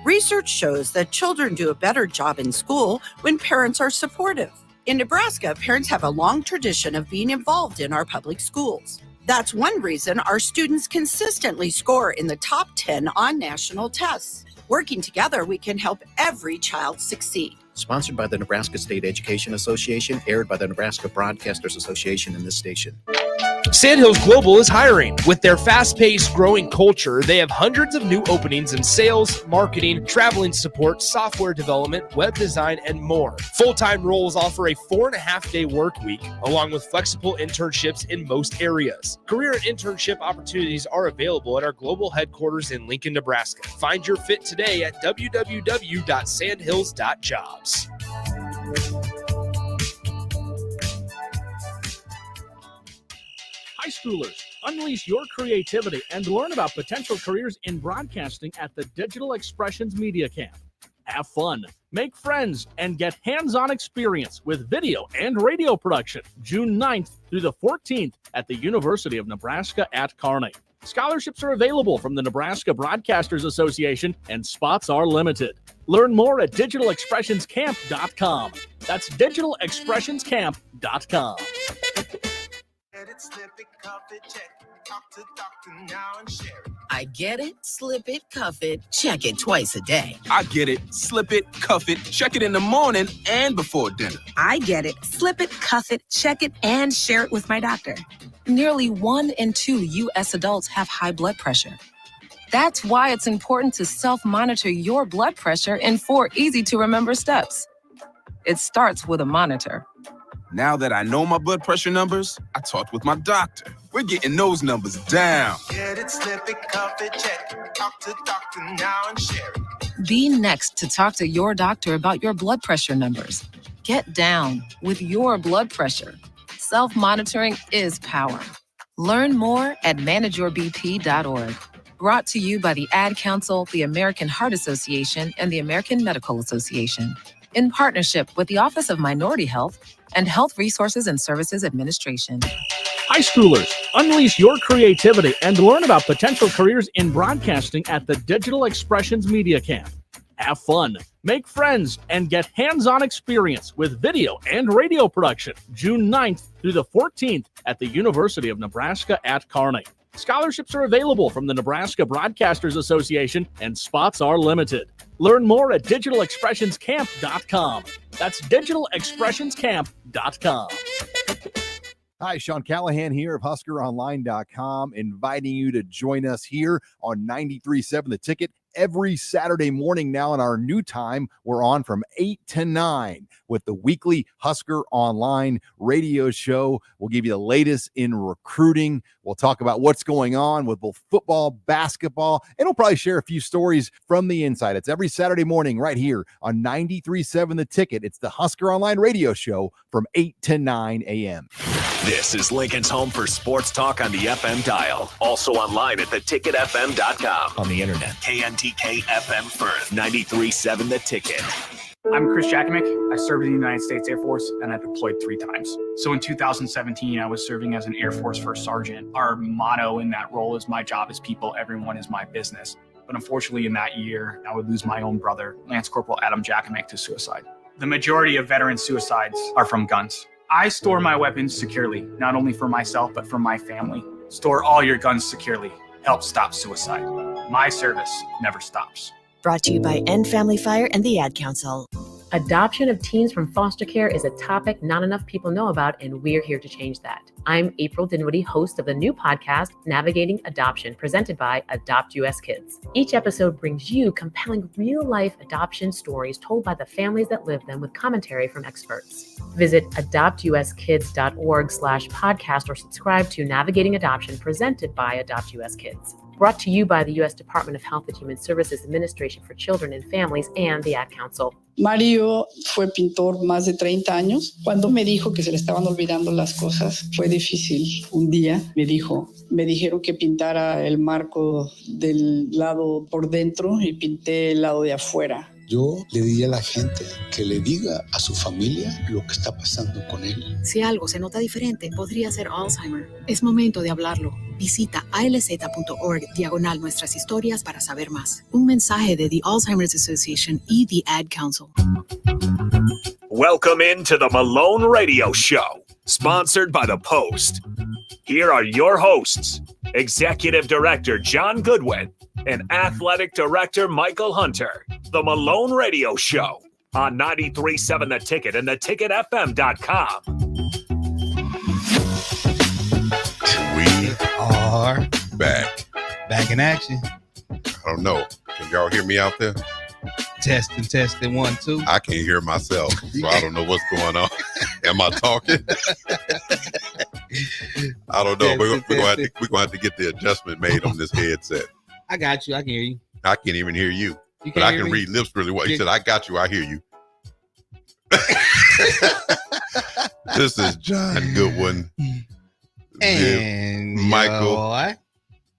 Research shows that children do a better job in school when parents are supportive. In Nebraska, parents have a long tradition of being involved in our public schools. That's one reason our students consistently score in the top 10 on national tests. Working together, we can help every child succeed. Sponsored by the Nebraska State Education Association, aired by the Nebraska Broadcasters Association in this station. Sandhills Global is hiring. With their fast-paced, growing culture, they have hundreds of new openings in sales, marketing, traveling support, software development, web design, and more. Full-time roles offer a 4.5-day work week, along with flexible internships in most areas. Career and internship opportunities are available at our global headquarters in Lincoln, Nebraska. Find your fit today at www.sandhills.jobs. High schoolers, unleash your creativity and learn about potential careers in broadcasting at the Digital Expressions Media Camp. Have fun, make friends, and get hands-on experience with video and radio production June 9th through the 14th at the University of Nebraska at Kearney. Scholarships are available from the Nebraska Broadcasters Association and spots are limited. Learn more at digitalexpressionscamp.com. That's digitalexpressionscamp.com. I get it, slip it, cuff it, check it twice a day. I get it, slip it, cuff it, check it in the morning and before dinner. I get it, slip it, cuff it, check it, and share it with my doctor. Nearly 1 in 2 U.S. adults have high blood pressure. That's why it's important to self-monitor your blood pressure in 4 easy-to-remember steps. It starts with a monitor. Now that I know my blood pressure numbers, I talked with my doctor. We're getting those numbers down. Get it, slip it, cuff it, check it. Talk to doctor now and share it. Be next to talk to your doctor about your blood pressure numbers. Get down with your blood pressure. Self-monitoring is power. Learn more at manageyourbp.org. Brought to you by the Ad Council, the American Heart Association, and the American Medical Association, in partnership with the Office of Minority Health and Health Resources and Services Administration. High schoolers, unleash your creativity and learn about potential careers in broadcasting at the Digital Expressions Media Camp. Have fun, make friends, and get hands-on experience with video and radio production June 9th through the 14th at the University of Nebraska at Kearney. Scholarships are available from the Nebraska Broadcasters Association and spots are limited. Learn more at digitalexpressionscamp.com. That's digitalexpressionscamp.com. Hi, Sean Callahan here of HuskerOnline.com, inviting you to join us here on 93.7 The Ticket every Saturday morning now in our new time. We're on from 8 to 9 with the weekly Husker Online radio show. We'll give you the latest in recruiting. We'll talk about what's going on with both football, basketball, and we'll probably share a few stories from the inside. It's every Saturday morning right here on 93.7 The Ticket. It's the Husker Online radio show from 8 to 9 a.m. This is Lincoln's home for sports talk on the FM dial. Also online at theticketfm.com. On the internet. KNTK FM Firth, 93.7 The Ticket. I'm Chris Jakimick. I served in the United States Air Force and I deployed 3 times. So in 2017, I was serving as an Air Force First Sergeant. Our motto in that role is my job is people, everyone is my business. But unfortunately in that year, I would lose my own brother, Lance Corporal Adam Jakimick, to suicide. The majority of veteran suicides are from guns. I store my weapons securely, not only for myself, but for my family. Store all your guns securely. Help stop suicide. My service never stops. Brought to you by End Family Fire and the Ad Council. Adoption of teens from foster care is a topic not enough people know about, and we're here to change that. I'm April Dinwiddie, host of the new podcast, Navigating Adoption, presented by Adopt US Kids. Each episode brings you compelling real-life adoption stories told by the families that live them with commentary from experts. Visit adoptuskids.org/podcast or subscribe to Navigating Adoption, presented by Adopt US Kids. Brought to you by the U.S. Department of Health and Human Services Administration for Children and Families and the Ad Council. Mario fue pintor más de 30 años. Cuando me dijo que se le estaban olvidando las cosas, fue difícil. Un día me dijeron que pintara el marco del lado por dentro y pinté el lado de afuera. Yo le diría a la gente que le diga a su familia lo que está pasando con él. Si algo se nota diferente, podría ser Alzheimer. Es momento de hablarlo. Visita alz.org/nuestras historias para saber más. Un mensaje de The Alzheimer's Association y The Ad Council. Welcome into the Malone Radio Show, sponsored by The Post. Here are your hosts, Executive Director John Goodwin and Athletic Director Michael Hunter. The Malone Radio Show on 93.7 The Ticket and theticketfm.com. We are back in action. I don't know. Can y'all hear me out there? Testing 1 2. I can't hear myself, so I don't know what's going on. Am I talking? I don't know. We're gonna have to get the adjustment made on this headset. I got you. I can hear you. I can't even hear you, but I can read lips really well. He said, "I got you. I hear you." This is John Goodwin and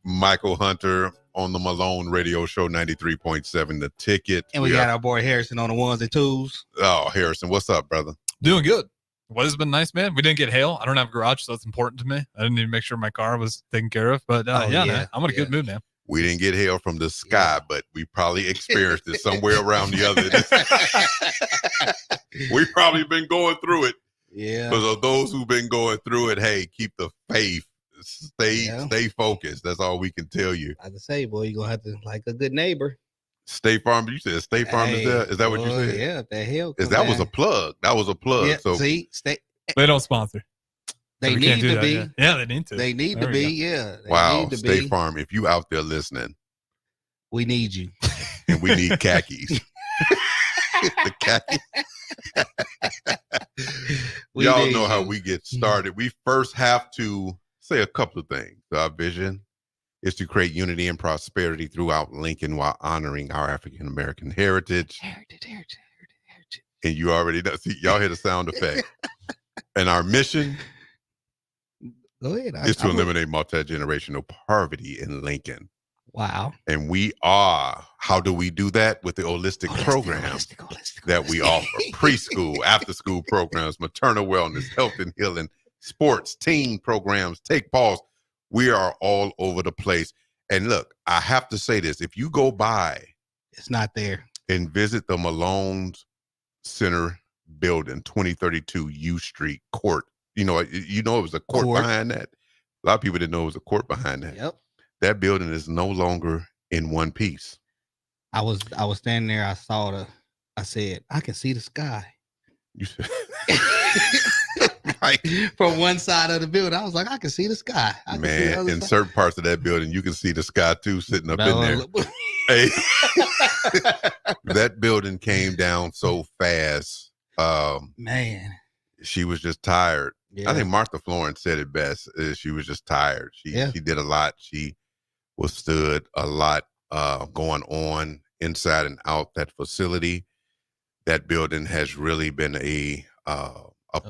Michael Hunter on the Malone Radio Show 93.7 The Ticket. And we got our boy Harrison on the ones and twos. Oh, Harrison, what's up, brother? Doing good. What has been nice, man. We didn't get hail. I don't have a garage, so that's important to me. I didn't even make sure my car was taken care of. But man, I'm in a good mood now. We didn't get hail from the sky, but we probably experienced it somewhere around the other. We've probably been going through it. Yeah. Because of those who've been going through it, hey, keep the faith. Stay focused. That's all we can tell you. Like I say, boy, you're going to have to, like a good neighbor. State Farm, you said State Farm is there? Is that what you said? Yeah, the hell. Was a plug. That was a plug. Yeah, so see, they don't sponsor. They need to be. Yeah, they need to. They need to be. Yeah. Wow, State Farm, if you out there listening, we need you. And we need khakis. The khakis. Y'all know how we get started. We first have to say a couple of things. Our vision is to create unity and prosperity throughout Lincoln while honoring our African American heritage. Heritage. And you already know. See, y'all hear the sound effect. And our mission is to eliminate multi-generational poverty in Lincoln. Wow. And how do we do that? With the holistic programs that we offer. Preschool, after-school programs, maternal wellness, health and healing, sports, teen programs, take pause. We are all over the place. And look, I have to say this. If you go by. It's not there. And visit the Malone Center building, 2032 U Street Court. You know it was a court behind that. A lot of people didn't know it was a court behind that. Yep. That building is no longer in one piece. I was standing there. I said, I can see the sky. You said, right from one side of the building. I was like, I can see the sky. Man, in certain parts of that building, you can see the sky too, sitting up in there. Hey, that building came down so fast. Man, she was just tired. Yeah. I think Martha Florence said it best. She was just tired. She did a lot. She withstood a lot going on inside and out that facility. That building has really been a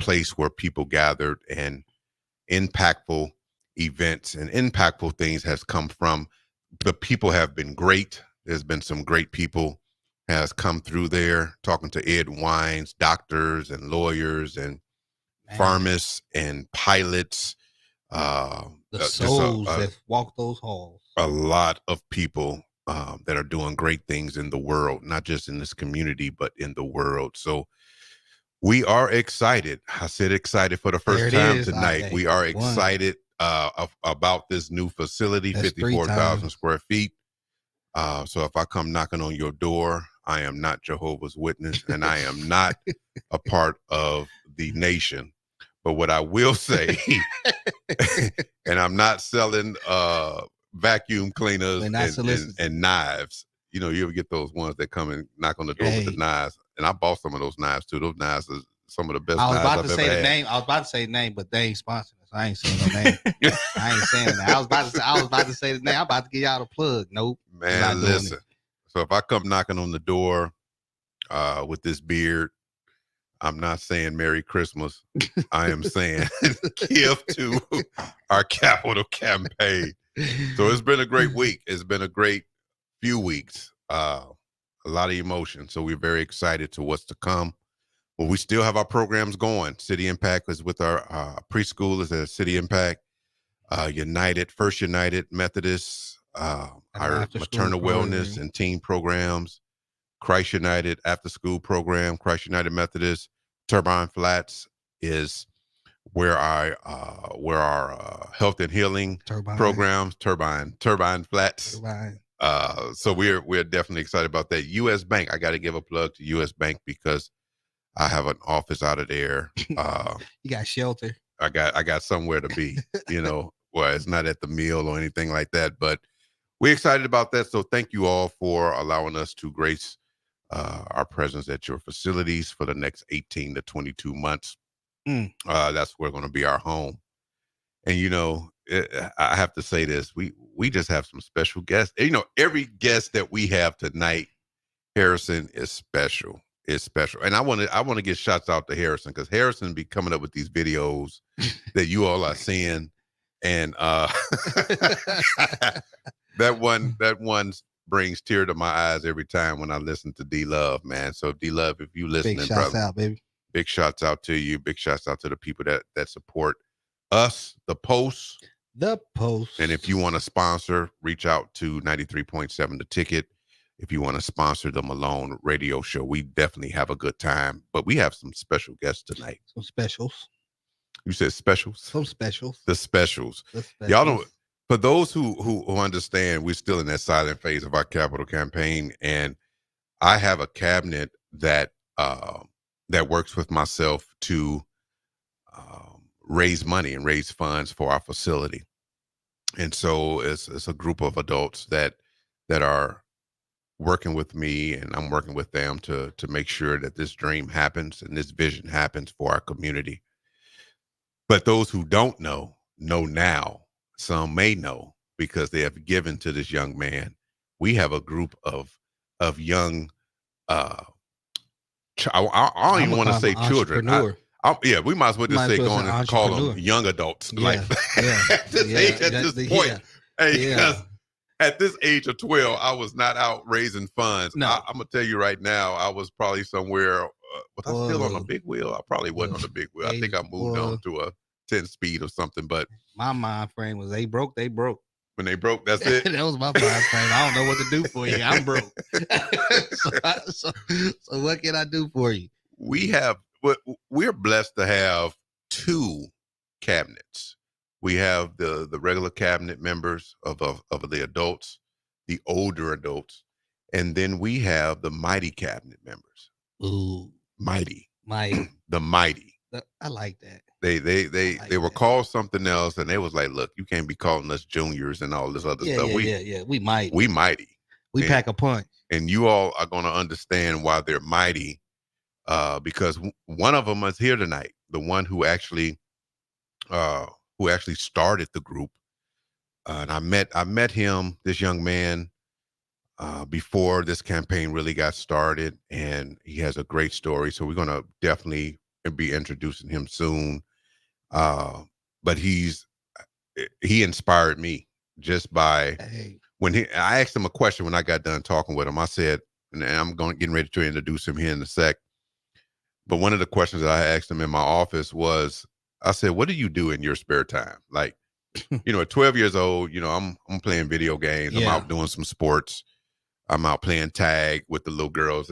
place where people gathered, and impactful events and impactful things has come from. The people have been great. There's been some great people has come through there, talking to Ed Wines, doctors and lawyers and pharmacists and pilots. The souls that walk those halls. A lot of people that are doing great things in the world, not just in this community, but in the world. So we are excited. I said excited for the first time tonight. Okay. We are excited about this new facility, 54,000 square feet. So if I come knocking on your door, I am not Jehovah's Witness, and I am not a part of the nation. But what I will say, and I'm not selling vacuum cleaners and knives. You know, you ever get those ones that come and knock on the door with the knives? And I bought some of those knives too. Those knives are some of the best knives I've ever had. I was about to say the name, but they ain't sponsoring us. I ain't saying no name. I ain't saying that. I was about to say the name. I'm about to give y'all a plug. Nope. Man, listen. So if I come knocking on the door with this beard, I'm not saying Merry Christmas. I am saying give to our capital campaign. So it's been a great week. It's been a great few weeks. A a lot of emotion. So we're very excited to what's to come. Well, we still have our programs going. City Impact is with our preschoolers at City Impact. First United Methodist, our maternal wellness and teen programs. Christ United after school program. Christ United Methodist. Turbine Flats is where our health and healing programs. Turbine Flats. So we're definitely excited about that. U.S. Bank. I got to give a plug to U.S. Bank because I have an office out of there. You got shelter. I got somewhere to be. Well, it's not at the mill or anything like that, but we're excited about that. So thank you all for allowing us to grace our presence at your facilities for the next 18 to 22 months. That's where going to be our home. And, I have to say this, we just have some special guests. Every guest that we have tonight, Harrison, is special. It's special. And I want to give shots out to Harrison because Harrison be coming up with these videos that you all are seeing. And that one brings tear to my eyes every time when I listen to D-Love, man. So D-Love, if you listening, big shouts brother, out, baby. Big shouts out to you. Big shouts out to the people that support us, the Post. And if you want to sponsor, reach out to 93.7 The Ticket. If you want to sponsor the Malone radio show, we definitely have a good time. But we have some special guests tonight. Some specials. You said specials? Some specials. The specials. Y'all know, for those who understand, we're still in that silent phase of our capital campaign. And I have a cabinet that works with myself to raise money and raise funds for our facility. And so it's a group of adults that are working with me, and I'm working with them to make sure that this dream happens and this vision happens for our community. But those who don't know now. Some may know because they have given to this young man. We have a group of young. I don't even want to say children. We might as well just going and call them young adults. Yeah, at this point. Because at this age of 12, I was not out raising funds. No. I'm gonna tell you right now, I was probably somewhere. Was I still on a big wheel? I probably wasn't on a big wheel. I think I moved on to a 10-speed or something. But my mind frame was they broke. When they broke, that's it. That was my mind frame. I don't know what to do for you. I'm broke. so what can I do for you? We're blessed to have two cabinets. We have the regular cabinet members of the adults, the older adults, and then we have the mighty cabinet members. Ooh, mighty, the mighty. I like that. They were called something else, and they was like, "Look, you can't be calling us juniors and all this other stuff. We mighty. We mighty. We pack a punch." And you all are going to understand why they're mighty, because one of them is here tonight. The one who actually started the group, and I met him, this young man, before this campaign really got started, and he has a great story. So we're going to definitely be introducing him soon. But he inspired me just by I asked him a question when I got done talking with him. I said, and I'm getting ready to introduce him here in a sec. But one of the questions that I asked him in my office was, I said, "What do you do in your spare time?" Like, at 12 years old, I'm playing video games. I'm out doing some sports. I'm out playing tag with the little girls,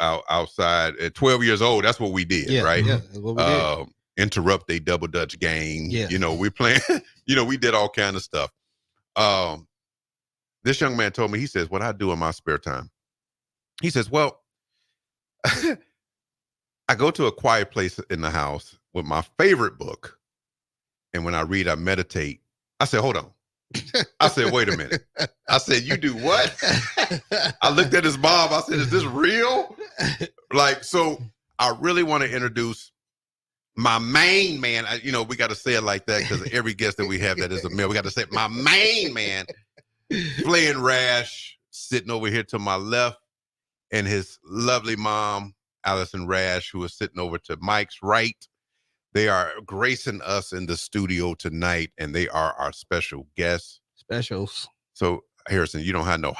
outside at 12 years old. That's what we did, right? Yeah, that's what we did. Interrupt a double Dutch game. Yeah. We playing, we did all kind of stuff. This young man told me, he says, "What I do in my spare time." He says, "Well, I go to a quiet place in the house with my favorite book. And when I read, I meditate." I said, "Hold on." I said, "Wait a minute." I said, "You do what?" I looked at his mom. I said, "Is this real?" So I really want to introduce my main man. We got to say it like that because every guest that we have that is a male, we got to say my main man, Flayin' Rash, sitting over here to my left, and his lovely mom, Allison Rash, who is sitting over to Mike's right. They are gracing us in the studio tonight, and they are our special guests. Specials. So, Harrison, you don't have no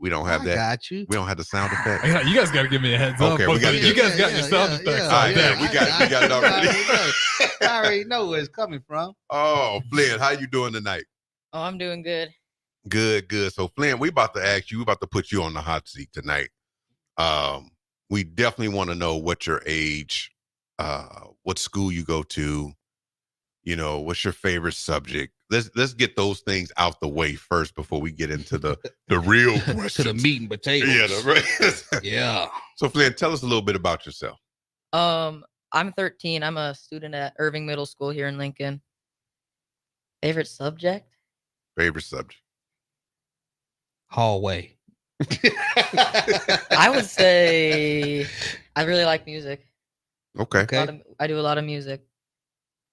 We don't have that. Got you. We don't have the sound effect. You guys got to give me a heads up. Okay, we got you guys got your sound effects. All right, we got it already. I already know where it's coming from. Oh, Flynn, how you doing tonight? Oh, I'm doing good. Good. So, Flynn, we about to put you on the hot seat tonight. We definitely want to know what your age, what school you go to, what's your favorite subject. Let's get those things out the way first before we get into the real questions. To the meat and potatoes. Yeah, Yeah. So, Flynn, tell us a little bit about yourself. I'm 13. I'm a student at Irving Middle School here in Lincoln. Favorite subject? Hallway. I would say I really like music. Okay. I do a lot of music.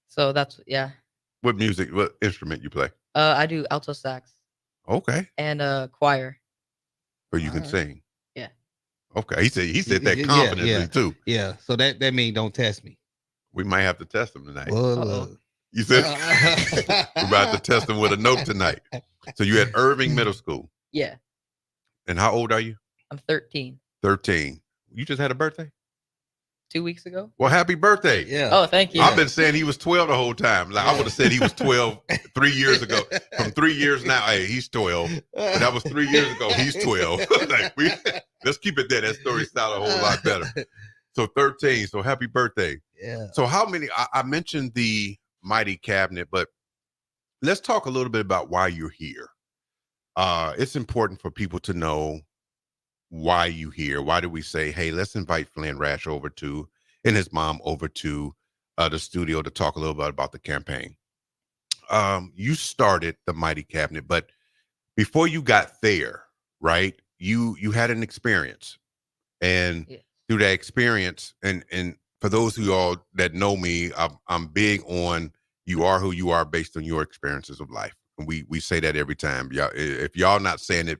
So that's, yeah. What instrument you play? I do alto sax. Okay. And choir. So you can sing. Yeah. Okay. He said that confidently too. Yeah. So that means don't test me. We might have to test him tonight. Well, you said we're about to test him with a note tonight. So you at Irving Middle School. Yeah. And how old are you? I'm 13. 13. You just had a birthday? 2 weeks ago. Well, happy birthday. Yeah. Oh, thank you. I've been saying he was 12 the whole time. Like I would have said he was 12 3 years ago. From 3 years now, hey, he's 12. But that was 3 years ago. He's 12. Let's keep it there. That story sounded a whole lot better. So 13. So happy birthday. Yeah. So how many, I mentioned the Mighty Cabinet, but let's talk a little bit about why you're here. It's important for people to know why you here. Why do we say, hey, let's invite Flynn Rash and his mom over to the studio to talk a little bit about the campaign. You started the Mighty Cabinet, but before you got there, right, you had an experience. And through that experience, and for those of y'all that know me, I'm big on you are who you are based on your experiences of life. And we say that every time. Y'all, if y'all not saying it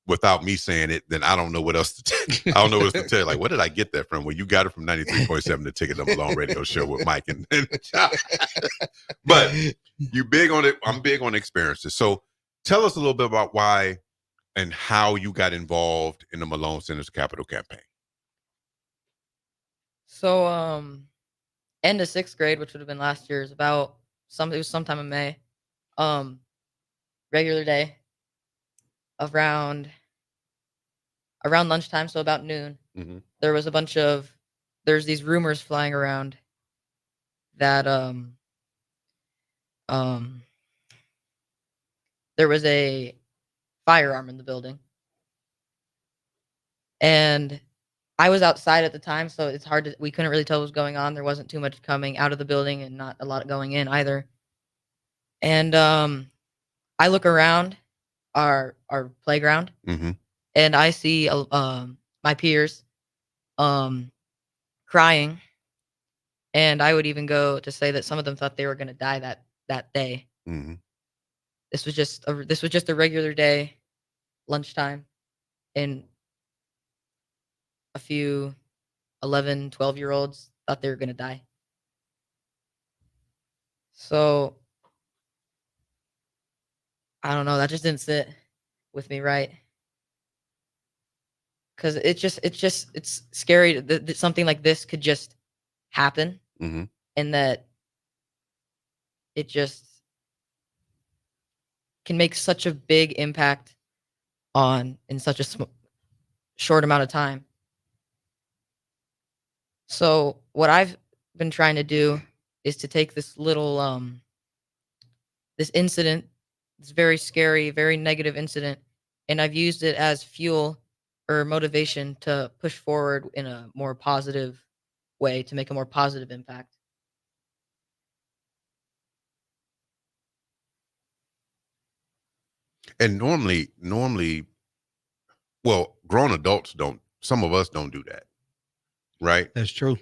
without me saying it, then I don't know what else to tell. I don't know what else to tell you. Like, where did I get that from? Well, you got it from 93.7, the Ticket, the Malone radio show with Mike. But you big on it. I'm big on experiences. So tell us a little bit about why and how you got involved in the Malone Center's Capital campaign. So, end of 6th grade, which would have been last year, it was sometime in May. Regular day around lunchtime, so about noon. Mm-hmm. There was there's these rumors flying around that there was a firearm in the building. And I was outside at the time, so it's we couldn't really tell what was going on. There wasn't too much coming out of the building and not a lot going in either. And I look around our playground, mm-hmm. and I see my peers crying, and I would even go to say that some of them thought they were going to die that day. Mm-hmm. This was just a regular day, lunchtime, and a few 11, 12-year-olds thought they were going to die. So I don't know. That just didn't sit with me right. Because it's scary that something like this could just happen. Mm-hmm. And that it just can make such a big impact in such a short amount of time. So what I've been trying to do is to take this little this incident, this very scary, very negative incident, and I've used it as fuel or motivation to push forward in a more positive way, to make a more positive impact. And normally, well, grown adults don't, some of us don't do that. Right? That's true.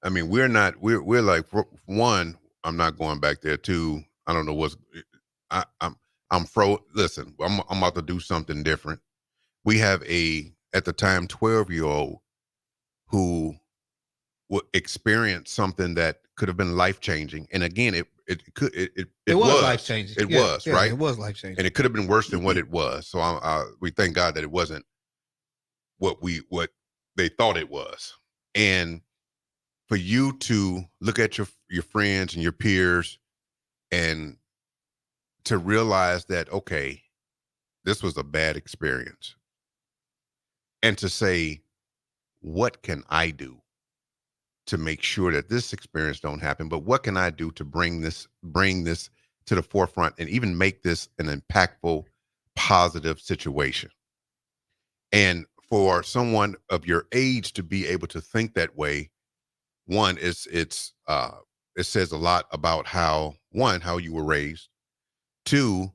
I mean, we're like, one, I'm not going back there. Two, I don't know what's, listen, I'm about to do something different. We have at the time, 12-year-old who would experience something that could have been life-changing. And again, It was life changing. It was, right? It was life changing, and it could have been worse than what it was. So we thank God that it wasn't what they thought it was. And for you to look at your friends and your peers and to realize that, okay, this was a bad experience, and to say, what can I do to make sure that this experience don't happen? But what can I do to bring this to the forefront and even make this an impactful, positive situation? And for someone of your age to be able to think that way, one, it says a lot about how you were raised. Two,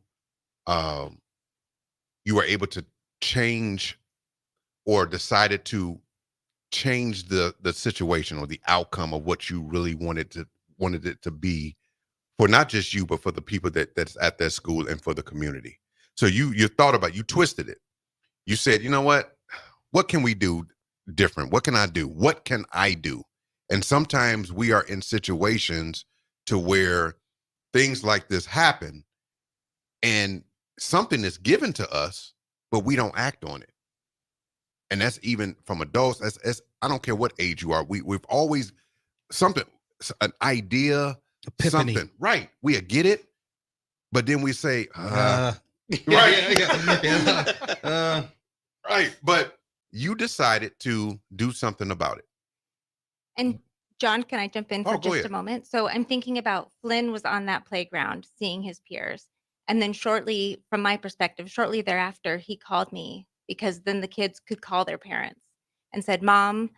you were able to change or decided to change the situation or the outcome of what you really wanted it to be, for not just you, but for the people that's at that school and for the community. So you thought about, you twisted it. You said, you know what can we do different? What can I do? What can I do? And sometimes we are in situations to where things like this happen and something is given to us, but we don't act on it. And that's even from adults. That's I don't care what age you are. We've always an idea, epiphany. Something, right? We get it, but then we say, right, right. But you decided to do something about it. And John, can I jump in for go just ahead. a moment? So I'm thinking about Flynn was on that playground seeing his peers. And then shortly, from my perspective, shortly thereafter, he called me because then the kids could call their parents and said, Mom,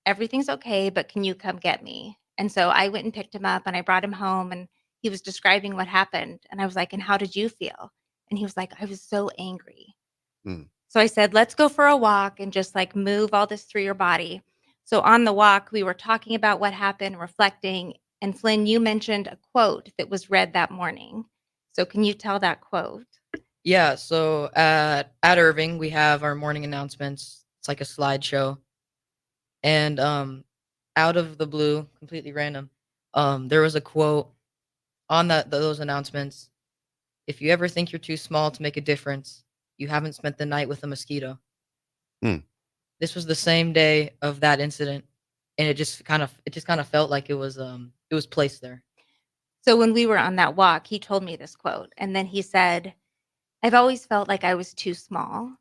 everything's okay, but can you come get me? And so I went and picked him up and I brought him home and he was describing what happened. And I was like, and how did you feel? And he was like, I was so angry. So I said, let's go for a walk and just like move all this through your body. So on the walk, we were talking about what happened, reflecting. And Flynn, you mentioned a quote that was read that morning. So can you tell that quote? Yeah. So at Irving, we have our morning announcements. It's like a slideshow. And out of the blue, completely random, there was a quote on those announcements. If you ever think you're too small to make a difference, you haven't spent the night with a mosquito. This was the same day of that incident, and it just kind of felt like it was placed there. So when we were on that walk, he told me this quote, and then he said, I've always felt like I was too small,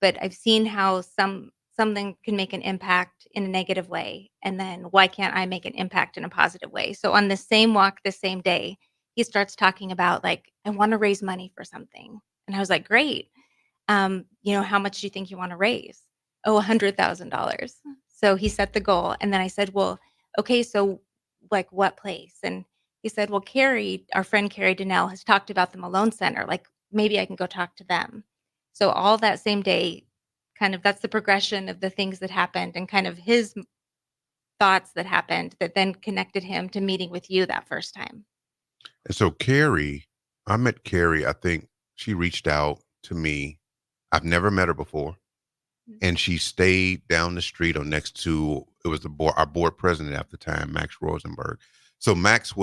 but I've seen how something can make an impact in a negative way, and then why can't I make an impact in a positive way? So on the same walk, the same day, he starts talking about like, I want to raise money for something. And I was like, great. How much do you think you want to raise? Oh, $100,000. So he set the goal. And then I said, well, okay, so like what place? And he said, well, our friend Carrie Donnell has talked about the Malone Center. Like maybe I can go talk to them. So all that same day, kind of that's the progression of the things that happened and kind of his thoughts that happened that then connected him to meeting with you that first time. And so Carrie, I met Carrie, I think she reached out to me. I've never met her before. And she stayed down the street or next to, it was our board president at the time, Max Rosenberg. So Max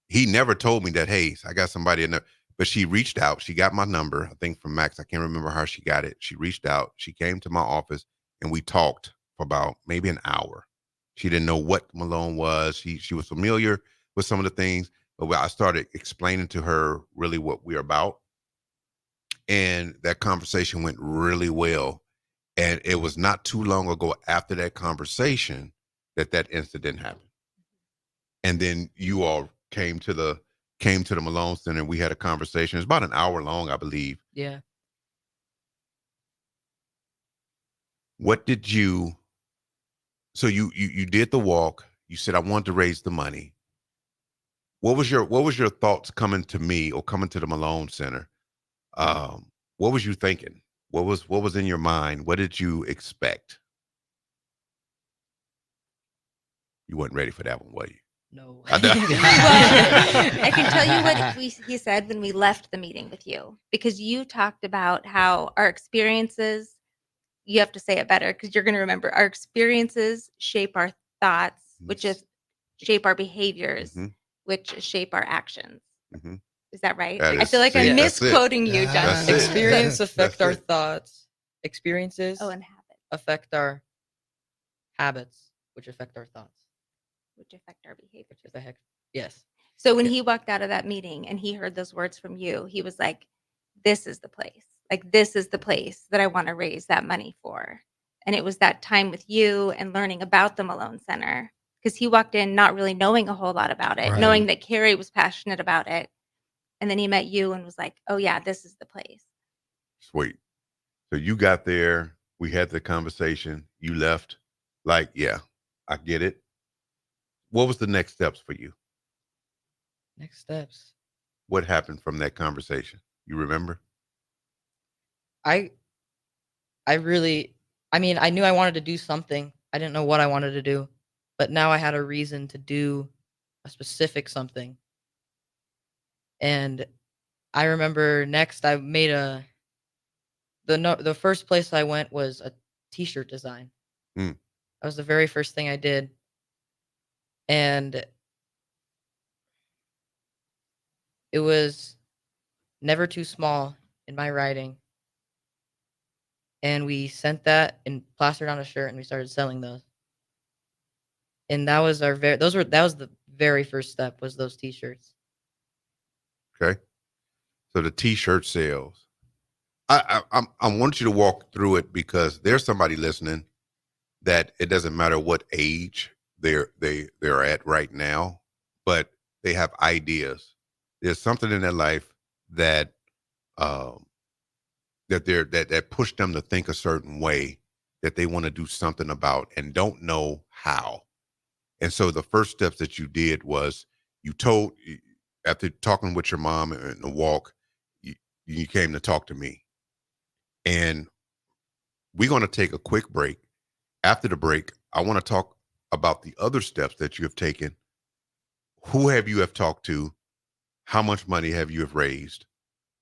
he never told me that, hey, I got somebody in there, but she reached out. She got my number, I think from Max. I can't remember how she got it. She reached out. She came to my office and we talked for about maybe an hour. She didn't know what Malone was. She was familiar with some of the things, but I started explaining to her really what we're about. And that conversation went really well. And it was not too long ago after that conversation that incident happened. And then you all came to the Malone Center and we had a conversation. It's about an hour long, I believe. Yeah. What did you did the walk. You said, I want to raise the money. What was your thoughts coming to me or coming to the Malone Center? What was you thinking? What was in your mind? What did you expect? You weren't ready for that one, were you? No. I can tell you what he said when we left the meeting with you, because you talked about how our experiences, you have to say it better because you're going to remember, our experiences shape our thoughts, which is shape our behaviors, which shape our actions. Mhm. Is that right? That I feel like I'm that's it. misquoting you, That's Justin. it. Experience affect That's our it. thoughts. Experiences Oh, and habits, affect our habits, which affect our thoughts. which affect our behavior. Which is the heck? Yes. So when he walked out of that meeting and he heard those words from you, he was like, this is the place. Like, this is the place that I want to raise that money for. And it was that time with you and learning about the Malone Center, because he walked in not really knowing a whole lot about it, Right. knowing that Carrie was passionate about it. And then he met you and was like, oh, yeah, this is the place. Sweet. So you got there. We had the conversation. You left. Like, yeah, I get it. What was the next steps for you? Next steps. What happened from that conversation? You remember? I mean, I knew I wanted to do something. I didn't know what I wanted to do, but now I had a reason to do a specific something. And I remember next I made the first place I went was a t-shirt design. Mm. That was the very first thing I did. And it was never too small in my writing. And we sent that and plastered on a shirt and we started selling those. And that was that was the very first step, was those t-shirts. Okay. So the t-shirt sales. I want you to walk through it, because there's somebody listening that it doesn't matter what age they're at right now, but they have ideas. There's something in their life that that pushed them to think a certain way that they want to do something about and don't know how. And so the first steps that you did was after talking with your mom in the walk, you came to talk to me. And we're going to take a quick break. After the break, I want to talk about the other steps that you have taken. Who have you talked to? How much money have you raised?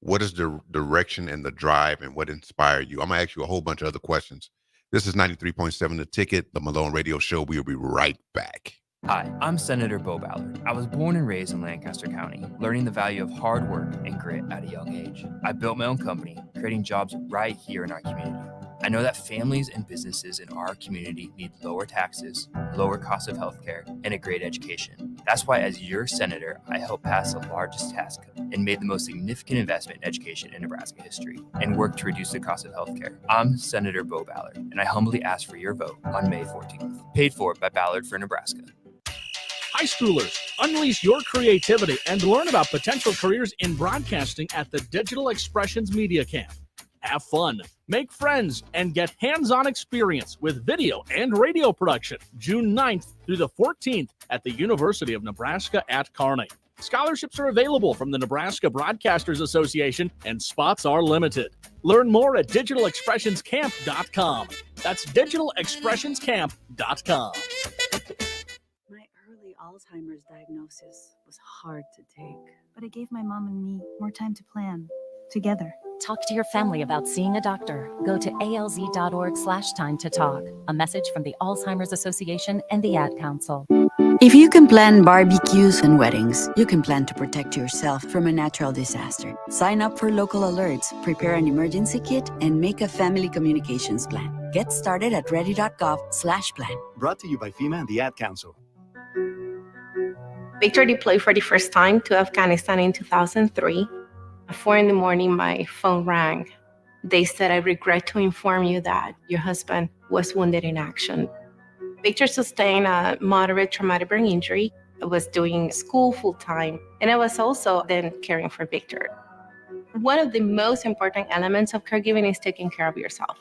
What is the direction and the drive, and what inspired you? I'm going to ask you a whole bunch of other questions. This is 93.7 The Ticket, the Malone Radio Show. We'll be right back. Hi, I'm Senator Bo Ballard. I was born and raised in Lancaster County, learning the value of hard work and grit at a young age. I built my own company, creating jobs right here in our community. I know that families and businesses in our community need lower taxes, lower cost of healthcare, and a great education. That's why, as your senator, I helped pass the largest tax cut and made the most significant investment in education in Nebraska history, and worked to reduce the cost of healthcare. I'm Senator Bo Ballard, and I humbly ask for your vote on May 14th. Paid for by Ballard for Nebraska. High schoolers, unleash your creativity and learn about potential careers in broadcasting at the Digital Expressions Media Camp. Have fun, make friends, and get hands-on experience with video and radio production June 9th through the 14th at the University of Nebraska at Kearney. Scholarships are available from the Nebraska Broadcasters Association, and spots are limited. Learn more at digitalexpressionscamp.com. That's digitalexpressionscamp.com. Alzheimer's diagnosis was hard to take, but it gave my mom and me more time to plan together. Talk to your family about seeing a doctor. Go to alz.org/time to talk. A message from the Alzheimer's Association and the Ad Council. If you can plan barbecues and weddings, you can plan to protect yourself from a natural disaster. Sign up for local alerts, prepare an emergency kit, and make a family communications plan. Get started at ready.gov/plan. Brought to you by FEMA and the Ad Council. Victor deployed for the first time to Afghanistan in 2003. At 4 a.m, my phone rang. They said, "I regret to inform you that your husband was wounded in action." Victor sustained a moderate traumatic brain injury. I was doing school full-time, and I was also then caring for Victor. One of the most important elements of caregiving is taking care of yourself.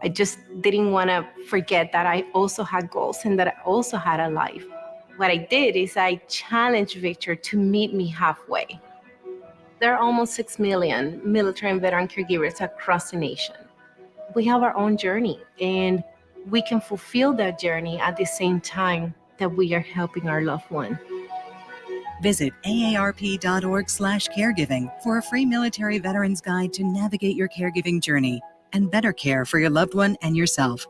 I just didn't want to forget that I also had goals and that I also had a life. What I did is I challenged Victor to meet me halfway. There are almost 6 million military and veteran caregivers across the nation. We have our own journey, and we can fulfill that journey at the same time that we are helping our loved one. Visit aarp.org/caregiving for a free military veterans guide to navigate your caregiving journey and better care for your loved one and yourself.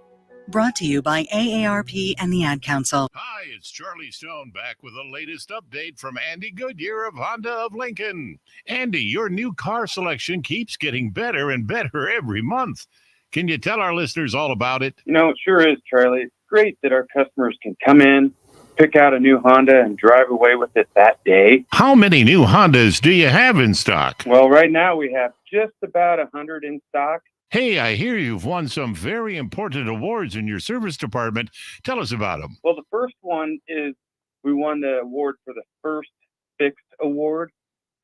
Brought to you by AARP and the Ad Council. Hi, it's Charlie Stone back with the latest update from Andy Goodyear of Honda of Lincoln. Andy, your new car selection keeps getting better and better every month. Can you tell our listeners all about it? You know, it sure is, Charlie. It's great that our customers can come in, pick out a new Honda, and drive away with it that day. How many new Hondas do you have in stock? Well, right now we have just about 100 in stock. Hey, I hear you've won some very important awards in your service department. Tell us about them. Well, the first one is we won the award for the first fixed award.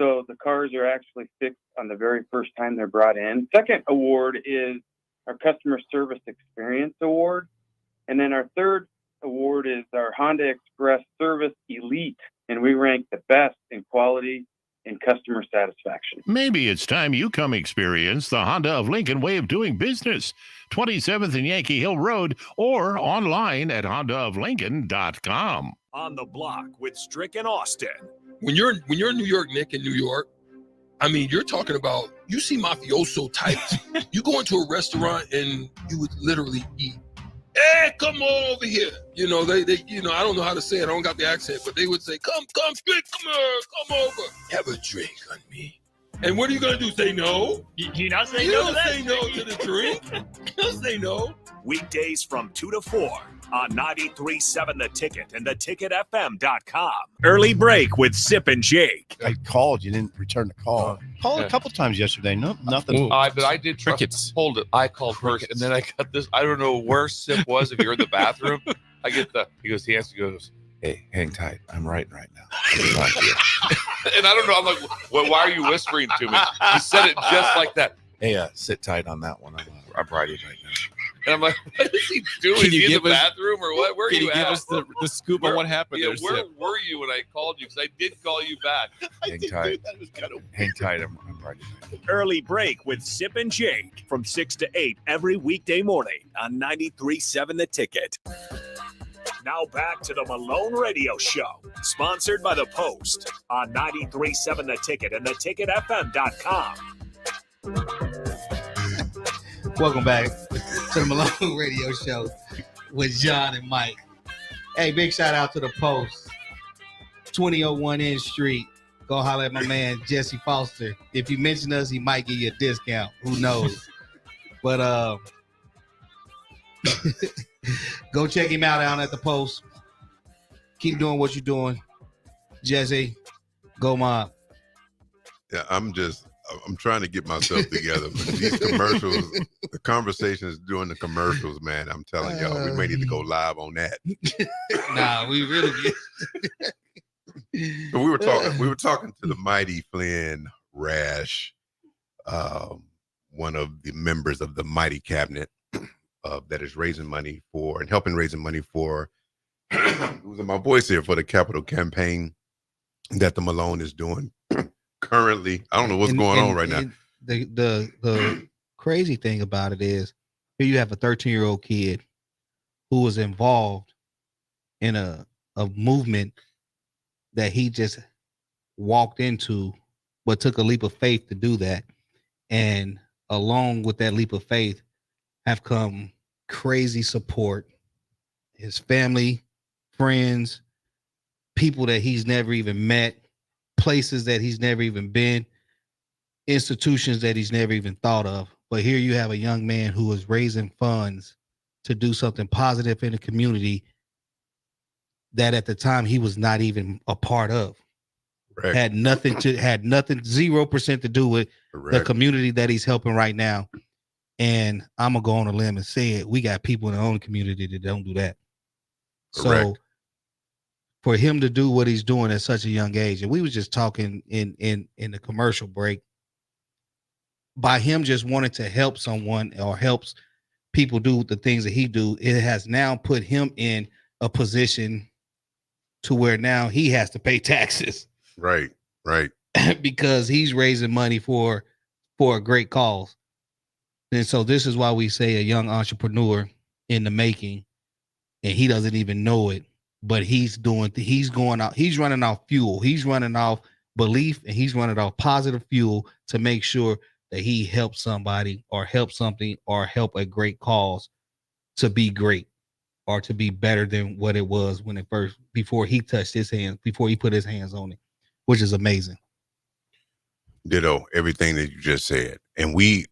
So the cars are actually fixed on the very first time they're brought in. Second award is our Customer Service Experience Award. And then our third award is our Honda Express Service Elite. And we rank the best in quality and customer satisfaction. Maybe it's time you come experience the Honda of Lincoln way of doing business. 27th and Yankee Hill Road or online at hondaoflincoln.com. On the Block with Strick and Austin. When you're in New York, Nick, in New York, I mean, you're talking about, you see mafioso types. You go into a restaurant and you would literally eat. Hey, come on over here. You know, they I don't know how to say it. I don't got the accent, but they would say, come, Strick, come here, come over. Have a drink on me. And what are you going to do? Say no? You not say you no don't to that? say no to the drink. You don't say no. Weekdays from 2 to 4 on 93.7 The Ticket and theticketfm.com. Early break with Sip and Jake. I called. You didn't return the call. Called a couple times yesterday. No, nothing. But I did crickets. Hold it. I called first, and then I got this. I don't know where Sip was. If you're in the bathroom, I get he goes, he goes, hey, hang tight. I'm writing right now. And I don't know. I'm like, well, why are you whispering to me? He said it just like that. Hey, sit tight on that one. I'm writing right now. And I'm like, what is he doing? Is he in the bathroom or what? Where are you at? Give us the scoop on what happened there, where Sip? were you when I called you? Because I did call you back. Hang tight. Hang tight. I'm writing. Early break with Sip and Jake from 6 to 8 every weekday morning on 93.7 The Ticket. Now back to the Malone Radio Show, sponsored by The Post on 93.7 The Ticket and theticketfm.com. Welcome back to the Malone Radio Show with John and Mike. Hey, big shout out to the Post, 2001 N Street. Go holler at my man Jesse Foster. If you mention us, he might give you a discount. Who knows? But go check him out down at the Post. Keep doing what you're doing, Jesse. Go mob. Yeah, I'm trying to get myself together. These commercials, the conversations during the commercials, man, I'm telling y'all, we may need to go live on that. Nah, we really But we were talking to the mighty Flynn Rash, one of the members of the mighty cabinet that is raising money for and helping raising money for losing my voice here for the capital campaign that the Malone is doing currently. I don't know what's going on right now. The crazy thing about it is here you have a 13-year-old kid who was involved in a movement that he just walked into, but took a leap of faith to do that. And along with that leap of faith have come crazy support. His family, friends, people that he's never even met, places that he's never even been, institutions that he's never even thought of. But here you have a young man who is raising funds to do something positive in the community that at the time he was not even a part of. Correct. Had nothing 0% to do with the community that he's helping right now. And I'm gonna go on a limb and say it. We got people in our own community that don't do that. Correct. So for him to do what he's doing at such a young age, and we was just talking in the commercial break, by him just wanting to help someone or helps people do the things that he do, it has now put him in a position to where now he has to pay taxes. Right. Because he's raising money for a great cause. And so this is why we say a young entrepreneur in the making, and he doesn't even know it, but he's running off fuel. He's running off belief, and he's running off positive fuel to make sure that he helps somebody or help something or help a great cause to be great or to be better than what it was when it first, before he touched his hands, before he put his hands on it, which is amazing. Ditto everything that you just said. And we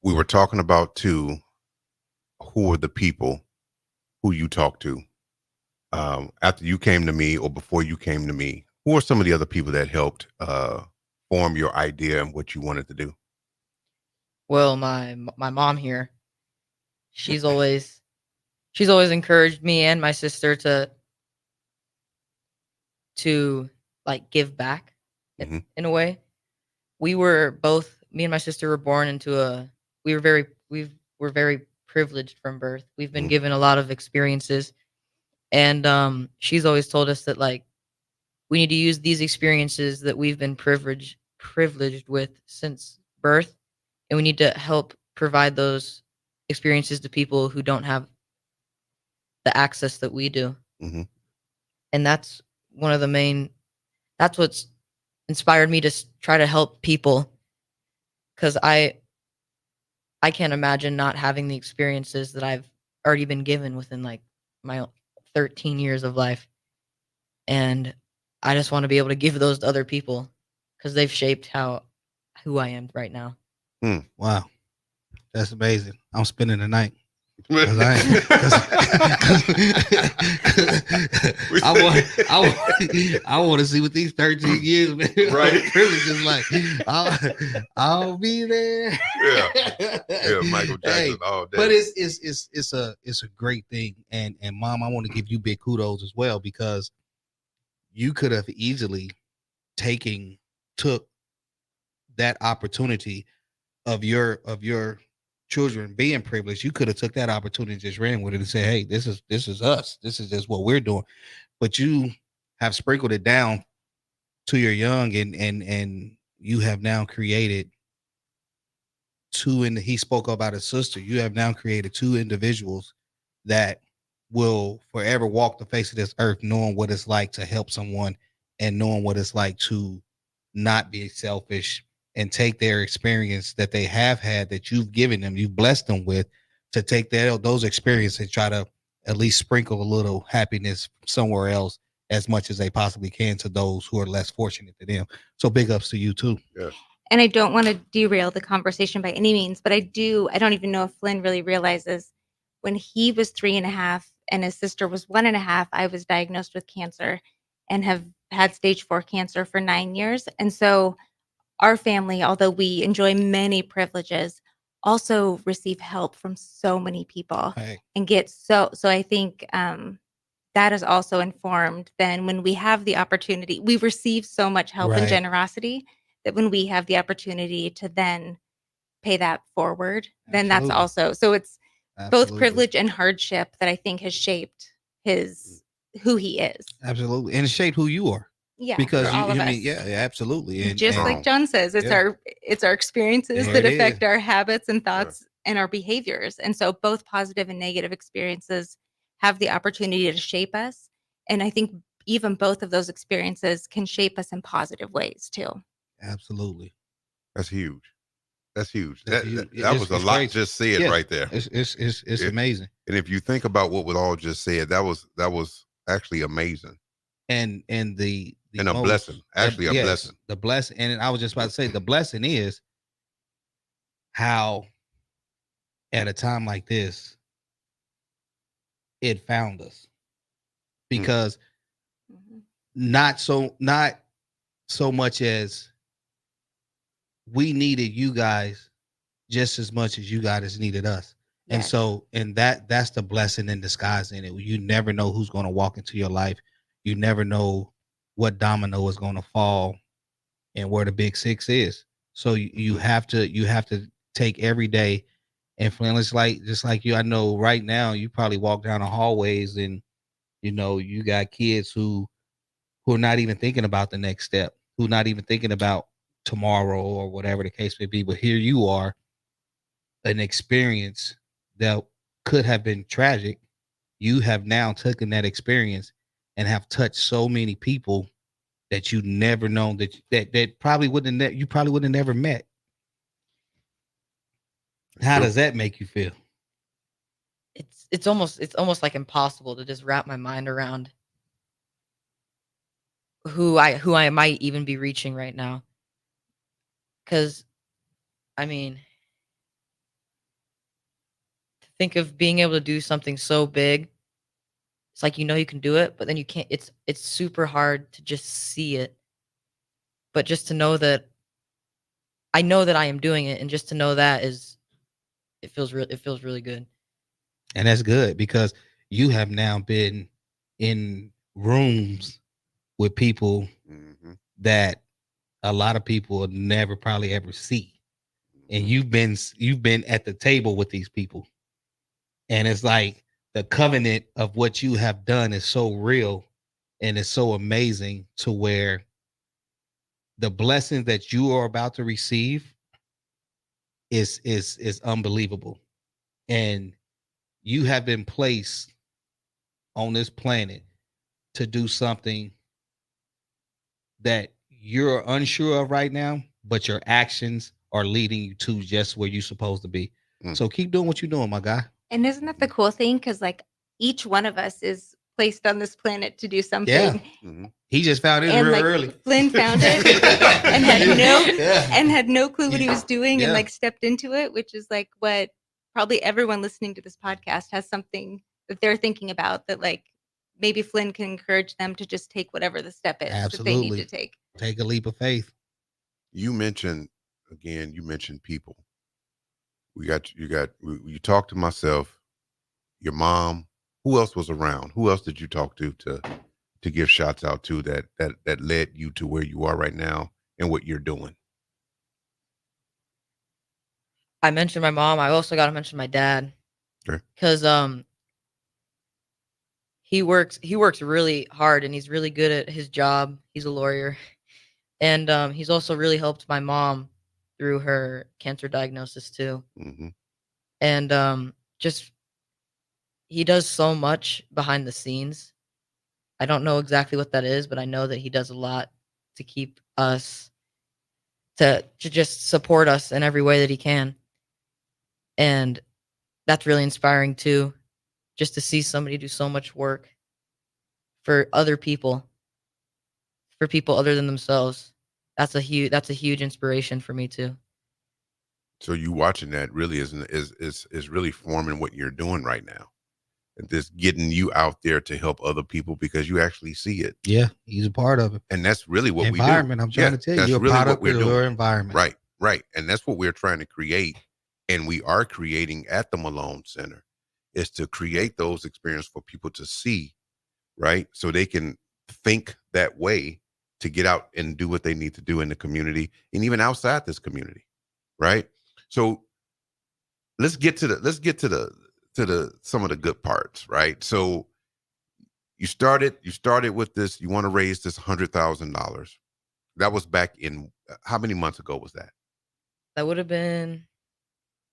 were talking about too, who are the people who you talk to after you came to me or before you came to me? Who are some of the other people that helped form your idea and what you wanted to do? Well, my mom here, she's always encouraged me and my sister to like give back in a way. We were both, me and my sister were born into we were very privileged from birth. We've been given a lot of experiences, and she's always told us that like we need to use these experiences that we've been privileged with since birth, and we need to help provide those experiences to people who don't have the access that we do. And that's one of the main, that's what's inspired me to try to help people, because I can't imagine not having the experiences that I've already been given within like my 13 years of life. And I just want to be able to give those to other people because they've shaped who I am right now. Wow. That's amazing. I'm spending the night. I want to see what these 13 years, man. Right. Privilege is like. I'll be there. Yeah, Michael Jackson all day. But it's a great thing, and Mom, I want to give you big kudos as well, because you could have easily took that opportunity of your children being privileged. You could have took that opportunity and just ran with it and said, hey, this is us. This is just what we're doing. But you have sprinkled it down to your young, and you have now created two, and he spoke about his sister. You have now created two individuals that will forever walk the face of this earth knowing what it's like to help someone and knowing what it's like to not be selfish and take their experience that they have had, that you've given them, you've blessed them with, to take those experiences and try to at least sprinkle a little happiness somewhere else as much as they possibly can to those who are less fortunate than them. So big ups to you too. Yeah. And I don't want to derail the conversation by any means, but I don't even know if Flynn really realizes, when he was 3.5 and his sister was 1.5, I was diagnosed with cancer and have had stage 4 cancer for 9 years. And so our family, although we enjoy many privileges, also receive help from so many people and get so I think that is also informed. Then when we have the opportunity, we receive so much help and generosity that when we have the opportunity to then pay that forward, then that's also, so it's both privilege and hardship that I think has shaped who he is. Absolutely. And it shaped who you are. Yeah, because for all of us. yeah, absolutely. And just like John says, it's our experiences that affect our habits and thoughts and our behaviors. And so both positive and negative experiences have the opportunity to shape us. And I think even both of those experiences can shape us in positive ways too. Absolutely. That's huge. That's huge. That was a lot crazy. just said right there. It's amazing. And if you think about what was all just said, that was actually amazing. And a blessing. Actually a blessing. The blessing. And I was just about to say, the blessing is how at a time like this it found us. Because not so much as we needed you guys just as much as you guys needed us. Yes. And so, that's the blessing in disguise in it. You never know who's going to walk into your life. You never know what domino is going to fall and where the big six is. So you have to take every day. And Flynn, it's like, just like you, I know right now you probably walk down the hallways and you got kids who are not even thinking about the next step, who not even thinking about tomorrow or whatever the case may be. But here you are, an experience that could have been tragic. You have now taken that experience and have touched so many people that you never known that probably wouldn't have never met. How does that make you feel? it's almost like impossible to just wrap my mind around who I might even be reaching right now. Because I mean, to think of being able to do something so big, it's like you can do it, but then you can't. It's super hard to just see it, but just to know that I know that I am doing it, and just to know that it feels really good. And that's good because you have now been in rooms with people that a lot of people will never probably ever see. And you've been at the table with these people. And it's like the covenant of what you have done is so real and it's so amazing to where the blessings that you are about to receive is unbelievable. And you have been placed on this planet to do something that you're unsure of right now, but your actions are leading you to just where you're supposed to be. So keep doing what you're doing, my guy. And isn't that the cool thing? Because like each one of us is placed on this planet to do something. Yeah. He just found it And real like early. Flynn found it and had no clue what he was doing and like stepped into it, which is like what probably everyone listening to this podcast has something that they're thinking about that like maybe Flynn can encourage them to just take whatever the step is that they need to take. Take a leap of faith. You mentioned people. You talked to myself, your mom. Who else was around? Who else did you talk to give shots out to that led you to where you are right now and what you're doing? I mentioned my mom. I also got to mention my dad. Sure. Because he works really hard and he's really good at his job. He's a lawyer. And he's also really helped my mom through her cancer diagnosis too. Mm-hmm. And just he does so much behind the scenes. I don't know exactly what that is, but I know that he does a lot to keep us to just support us in every way that he can. And that's really inspiring too, just to see somebody do so much work for other people, for people other than themselves. That's a huge inspiration for me too. So you watching that really is really forming what you're doing right now. And this getting you out there to help other people because you actually see it. Yeah, he's a part of it. And that's really what environment, we do. I'm trying to tell you, you're really a product of your environment. Right. And that's what we're trying to create. And we are creating at the Malone Center is to create those experiences for people to see, right? So they can think that way to get out and do what they need to do in the community and even outside this community. Right. So let's get to the some of the good parts, right? So you started with this, you want to raise this $100,000. That was back in how many months ago was that? That would have been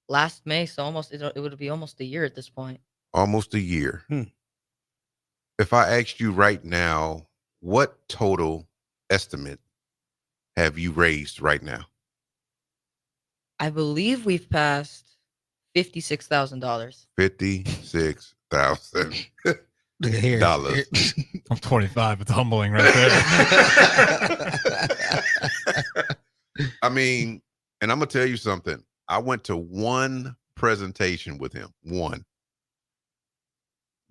last May, so it would be almost a year at this point. Almost a year. If I asked you right now, what total estimate have you raised right now? I believe we've passed $56,000. $56,000. I'm 25. It's humbling right there. I mean, and I'm gonna tell you something. I went to one presentation with him. One.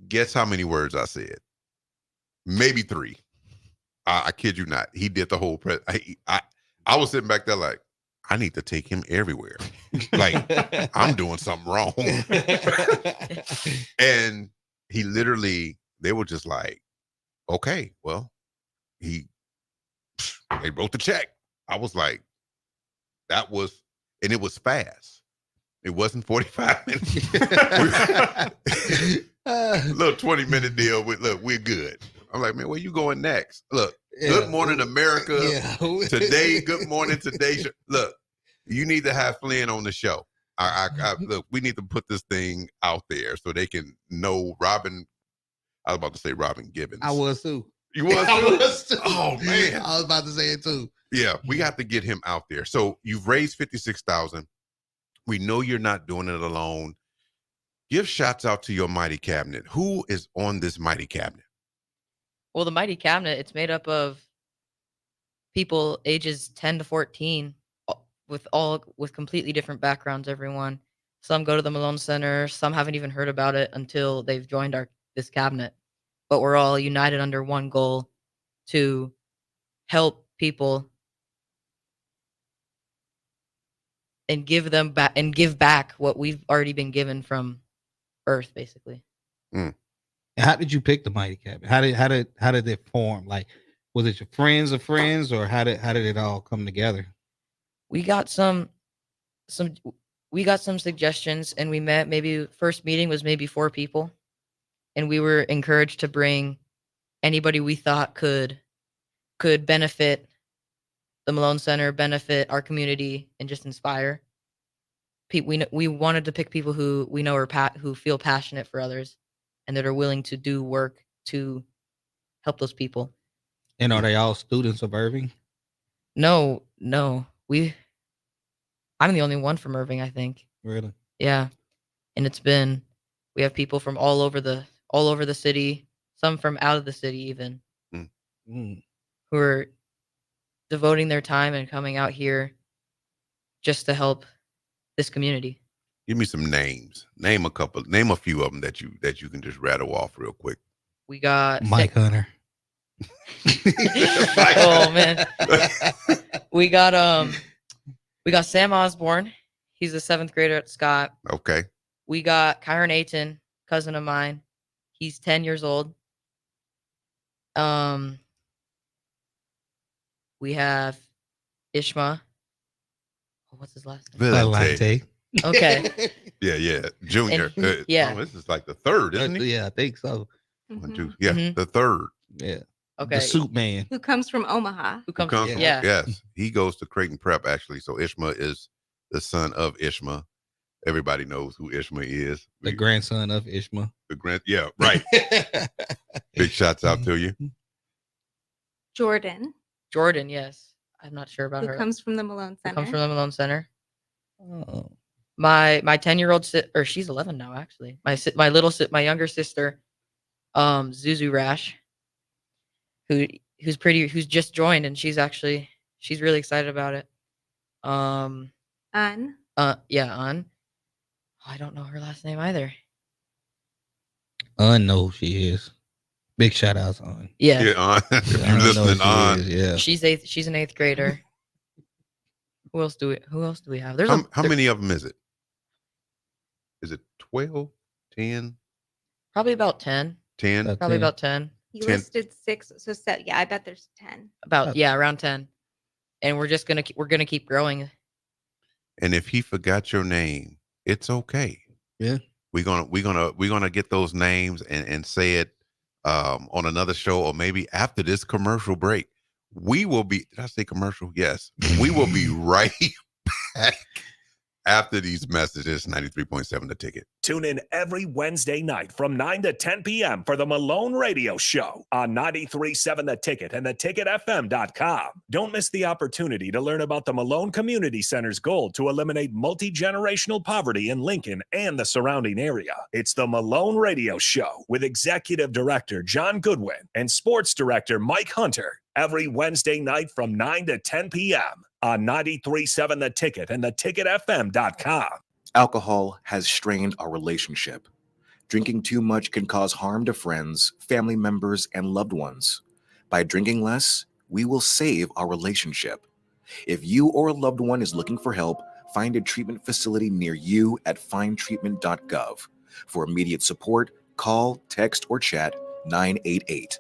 Guess how many words I said? Maybe 3. I kid you not. He did the whole I was sitting back there like, I need to take him everywhere. Like I'm doing something wrong. And he literally, they were just like, okay, well, they wrote the check. I was like, and it was fast. It wasn't 45 minutes. Little 20-minute deal with, look, we're good. I'm like, man, where you going next? Look, Good Morning America. Today, Good Morning Today. Look, you need to have Flynn on the show. Look, we need to put this thing out there so they can know Robin. I was about to say Robin Gibbons. I was too. You was too? I was too. Oh, man. I was about to say it too. Yeah, we have to get him out there. So you've raised $56,000. We know you're not doing it alone. Give shouts out to your mighty cabinet. Who is on this mighty cabinet? Well, the mighty cabinet, it's made up of people ages 10 to 14 with completely different backgrounds, everyone. Some go to the Malone Center, some haven't even heard about it until they've joined this cabinet. But we're all united under one goal to help people and give them back and give back what we've already been given from Earth, basically. How did you pick the mighty cabinet? How did it form? Like, was it your friends of friends, or how did it all come together? We got some suggestions, and we met. Maybe first meeting was maybe 4 people, and we were encouraged to bring anybody we thought could benefit the Malone Center, benefit our community, and just inspire. We wanted to pick people who we know who feel passionate for others, and that are willing to do work to help those people. And are they all students of Irving? No. I'm the only one from Irving, I think. Really? Yeah. And we have people from all over the city, some from out of the city even, who are devoting their time and coming out here just to help this community. Give me some names. Name a few of them that you can just rattle off real quick. We got Mike Hunter. Oh man. We got Sam Osborne. He's a 7th grader at Scott. Okay. We got Kyron Ayton, cousin of mine. He's 10 years old. We have Ishma. What's his last name? Valente. Okay. Yeah. Junior. Yeah. This is like the 3rd, isn't he? Yeah, I think so. 1, 2. Yeah, the 3rd. Yeah. Okay. The Soup Man. Who comes from Omaha. Yes. He goes to Creighton Prep, actually. So Ishma is the son of Ishma. Everybody knows who Ishma is. The grandson of Ishma. Yeah, right. Big shouts out to you. Jordan. Yes. I'm not sure about Who her. comes from the Malone Center. Comes from the Malone Center. Oh. My 10-year-old or she's 11 now, actually. My younger sister, Zuzu Rash, who's just joined, and she's really excited about it. An. An. I don't know her last name either. Know who she is. Big shout outs on. Yeah. Yeah, if you're listening on. Yeah. She's an 8th grader. Who else do we have? There's how many of them is it? Is it 12, 10? Probably about 10. 10? Probably about 10. You listed 6, so I bet there's 10. Around 10. And we're gonna keep growing. And if he forgot your name, it's okay. Yeah. We're gonna get those names and say it on another show, or maybe after this commercial break. We will be, did I say commercial? Yes. We will be right back after these messages. 93.7 The Ticket. Tune in every Wednesday night from 9 to 10 p.m. for the Malone Radio Show on 93.7 The Ticket and theticketfm.com. Don't miss the opportunity to learn about the Malone Community Center's goal to eliminate multi-generational poverty in Lincoln and the surrounding area. It's the Malone Radio Show with Executive Director John Goodwin and Sports Director Mike Hunter every Wednesday night from 9 to 10 p.m. on 93.7 The Ticket and theticketfm.com. Alcohol has strained our relationship. Drinking too much can cause harm to friends, family members, and loved ones. By drinking less, we will save our relationship. If you or a loved one is looking for help, find a treatment facility near you at findtreatment.gov. For immediate support, call, text, or chat 988.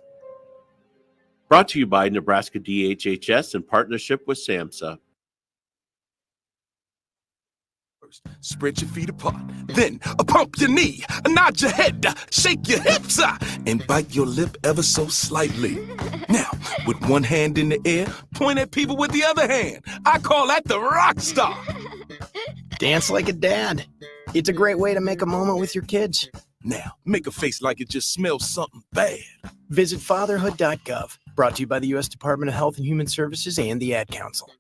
Brought to you by Nebraska DHHS in partnership with SAMHSA. Spread your feet apart, then pump your knee, nod your head, shake your hips, and bite your lip ever so slightly. Now, with one hand in the air, point at people with the other hand. I call that the rock star. Dance like a dad. It's a great way to make a moment with your kids. Now, make a face like it just smells something bad. Visit fatherhood.gov. Brought to you by the U.S. Department of Health and Human Services and the Ad Council.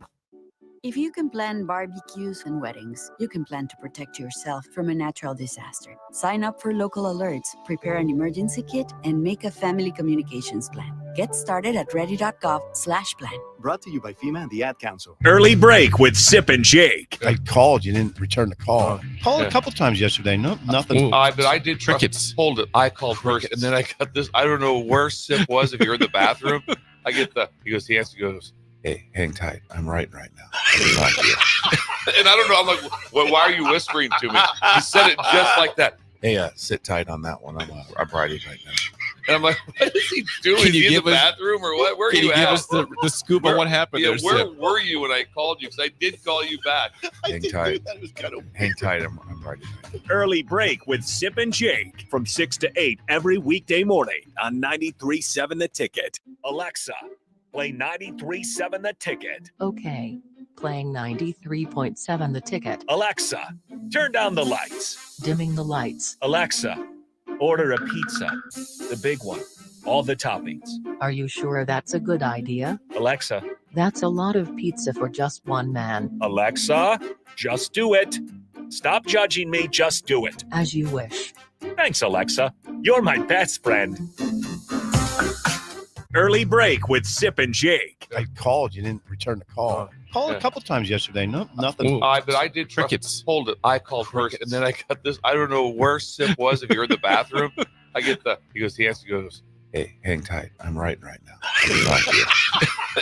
If you can plan barbecues and weddings, you can plan to protect yourself from a natural disaster. Sign up for local alerts, prepare an emergency kit, and make a family communications plan. Get started at ready.gov/plan. Brought to you by FEMA and the Ad Council. Early break with Sip and Jake. I called. You didn't return the call. Called a couple times yesterday. No, nothing. But I did crickets. Hold it. I called first, and then I got this. I don't know where Sip was. If you're in the bathroom, I get the. He goes. He answers. He goes. Hey, hang tight. I'm writing right now. And I don't know. I'm like, why are you whispering to me? He said it just like that. Hey, sit tight on that one. I'm writing right now. And I'm like, what is he doing? Is he in the bathroom or what? Where are you at? Can you give us the scoop on what happened there, where Sip? were you when I called you? Because I did call you back. Hang tight. Hang tight. I'm writing. Early break with Sip and Jake from 6 to 8 every weekday morning on 93.7 The Ticket. Alexa, play 93.7 The Ticket. Okay, playing 93.7 The Ticket. Alexa, turn down the lights. Dimming the lights. Alexa, order a pizza, the big one, all the toppings. Are you sure that's a good idea? Alexa, That's a lot of pizza for just one man. Alexa, just do it. Stop judging me, just do it. As you wish. Thanks, Alexa. You're my best friend. Early break with Sip and Jake. I called. You didn't return the call. Called a couple times yesterday. No, nothing. But I did crickets. Hold it. I called first, and then I got this. I don't know where Sip was. If you're in the bathroom, I get the. He goes. He answers. He goes. Hey, hang tight. I'm writing right now.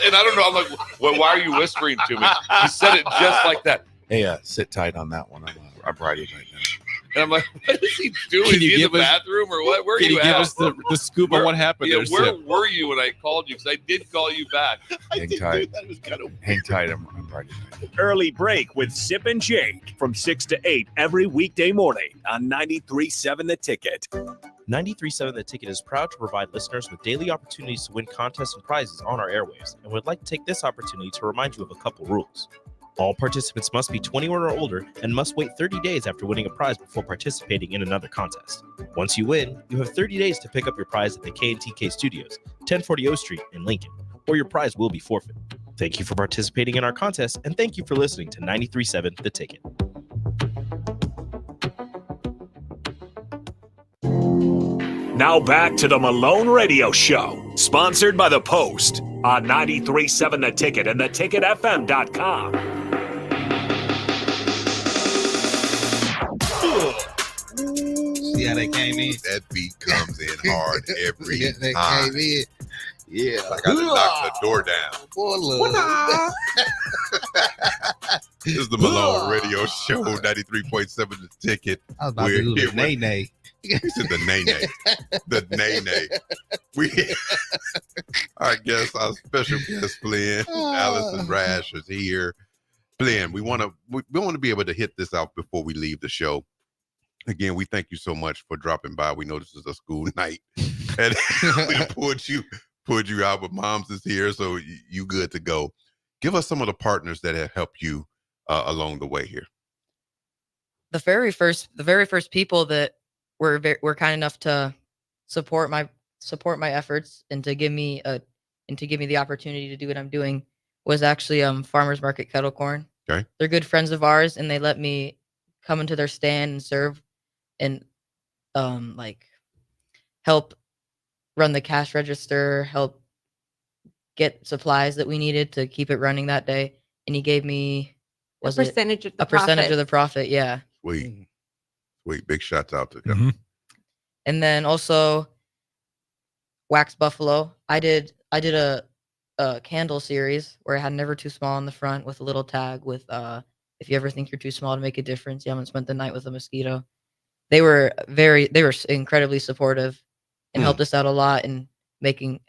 And I don't know. I'm like, why are you whispering to me? He said it just like that. Hey, sit tight on that one. I'm writing right now. And I'm like, what is he doing? Is he in the bathroom or what? Where are you at? Can you give us the scoop on what happened there, where Sip? were you when I called you? Because I did call you back. Hang tight. Hang tight. I'm writing. Early break with Sip and Jake from 6 to 8 every weekday morning on 93.7 The Ticket. 93.7 The Ticket is proud to provide listeners with daily opportunities to win contests and prizes on our airwaves, and would like to take this opportunity to remind you of a couple rules. All participants must be 21 or older and must wait 30 days after winning a prize before participating in another contest. Once you win, you have 30 days to pick up your prize at the K&TK Studios, 1040 O Street in Lincoln, or your prize will be forfeit. Thank you for participating in our contest, and thank you for listening to 93.7 The Ticket. Now back to the Malone Radio Show, sponsored by The Post on 93.7 The Ticket and theticketfm.com. See how they came in? That beat comes in hard every They time. came in. Yeah. I got to knock the door down. This is the Malone Radio Show, 93.7 The Ticket. I was about to do the nay-nay. He said the nay-nay. The nay-nay. Our special guest, Flynn, Allison Rash is here. Flynn, we want to be able to hit this out before we leave the show. Again, we thank you so much for dropping by. We know this is a school night, and we pulled you out, but Moms is here, so you good to go. Give us some of the partners that have helped you along the way here. The very first people that were kind enough to support my efforts and to give me the opportunity to do what I'm doing was actually Farmers Market Kettle Corn. Okay. They're good friends of ours, and they let me come into their stand and serve and help run the cash register, help get supplies that we needed to keep it running that day. And he gave me a percentage of the percentage of the profit. Yeah. Sweet. Big shouts out to them. Mm-hmm. And then also Wax Buffalo. I did a candle series where I had Never Too Small on the front with a little tag with if you ever think you're too small to make a difference, you haven't spent the night with a mosquito. They were incredibly supportive and helped us out a lot in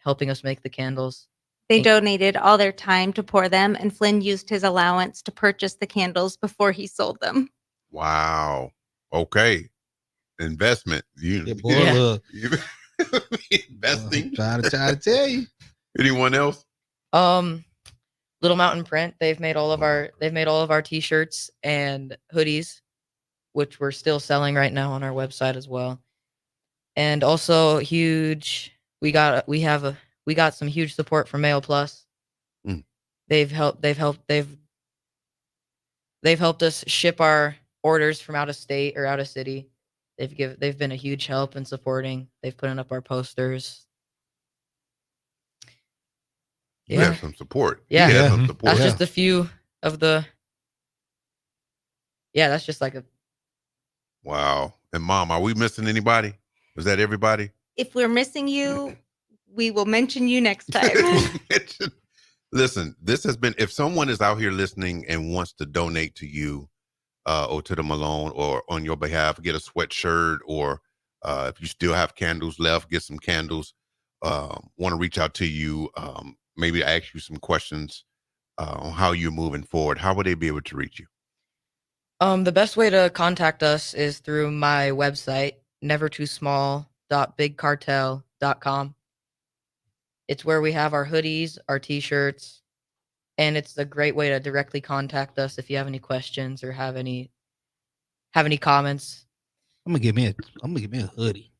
helping us make the candles. They donated all their time to pour them, and Flynn used his allowance to purchase the candles before he sold them. Wow. Okay. Investment. Investing. Trying to tell you. Anyone else? Little Mountain Print. They've made all of our t-shirts and hoodies, which we're still selling right now on our website as well. And also we got some huge support from Mail Plus. Mm. They've They've helped us ship our orders from out of state or out of city. They've been a huge help in supporting. They've put up our posters. You have some support. Yeah, You have some support. that's just a few of the. Yeah, that's just like a. Wow. And Mom, are we missing anybody? Was that everybody? If we're missing you, we will mention you next time. Listen, this has been, if someone is out here listening and wants to donate to you or to the Malone or on your behalf, get a sweatshirt, or if you still have candles left, get some candles, want to reach out to you, maybe ask you some questions on how you're moving forward, how would they be able to reach you? The best way to contact us is through my website, nevertoosmall.bigcartel.com. It's where we have our hoodies, our t-shirts, and it's a great way to directly contact us if you have any questions or have any comments. I'm gonna give me a hoodie.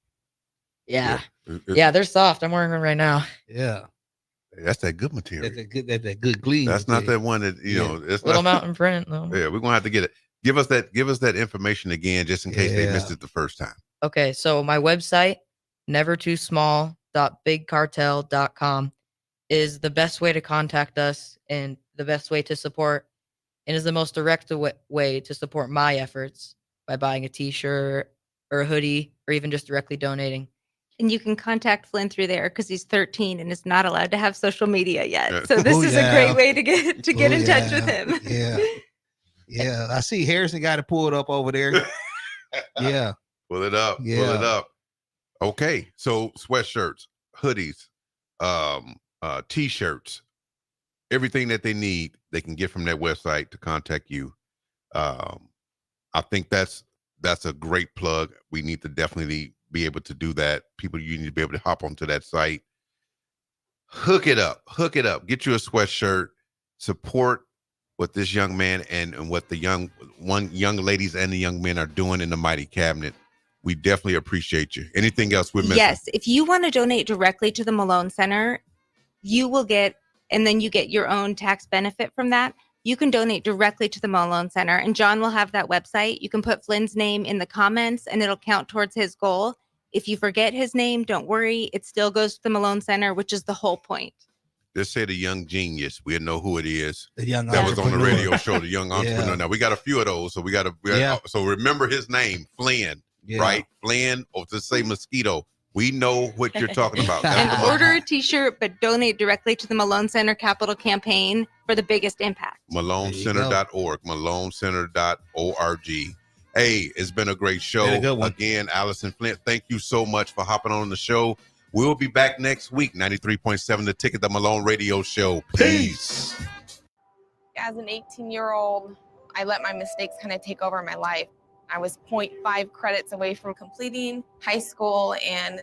Yeah. Yeah, they're soft. I'm wearing them right now. Yeah. That's that good material. That's that good gleam. That's not that one that, you know, it's Little not, mountain print though. Yeah, we're gonna have to get it. Give us that information again, just in case they missed it the first time. Okay, so my website, nevertoosmall.bigcartel.com, is the best way to contact us and the best way to support, and is the most direct way to support my efforts by buying a t-shirt or a hoodie or even just directly donating. And you can contact Flynn through there because he's 13 and is not allowed to have social media yet. So this is a great way to get in touch with him. Yeah. Yeah. I see Harrison got it pulled up over there. Yeah. Pull it up. Yeah. Pull it up. Okay. So sweatshirts, hoodies, t-shirts, everything that they need, they can get from that website to contact you. I think that's a great plug. We need to definitely be able to do that. People, you need to be able to hop onto that site, hook it up, get you a sweatshirt, support what this young man and what the young ladies and the young men are doing in the Mighty Cabinet. We definitely appreciate you. Anything else we're missing? Yes. If you want to donate directly to the Malone Center, you will get, and then you get your own tax benefit from that. You can donate directly to the Malone Center, and John will have that website. You can put Flynn's name in the comments and it'll count towards his goal. If you forget his name, don't worry. It still goes to the Malone Center, which is the whole point. Just say the young genius. We'll know who it is. The young that was on the radio show, the young entrepreneur. Yeah. Now we got a few of those, so so remember his name, Flynn, right? Flynn, or to say mosquito. We know what you're talking about. And order a t-shirt, but donate directly to the Malone Center Capital Campaign for the biggest impact. MaloneCenter.org, MaloneCenter.org. Hey, it's been a great show. Again, Allison Flint, thank you so much for hopping on the show. We'll be back next week, 93.7 The Ticket, the Malone Radio Show. Peace. As an 18-year-old, I let my mistakes kind of take over my life. I was 0.5 credits away from completing high school, and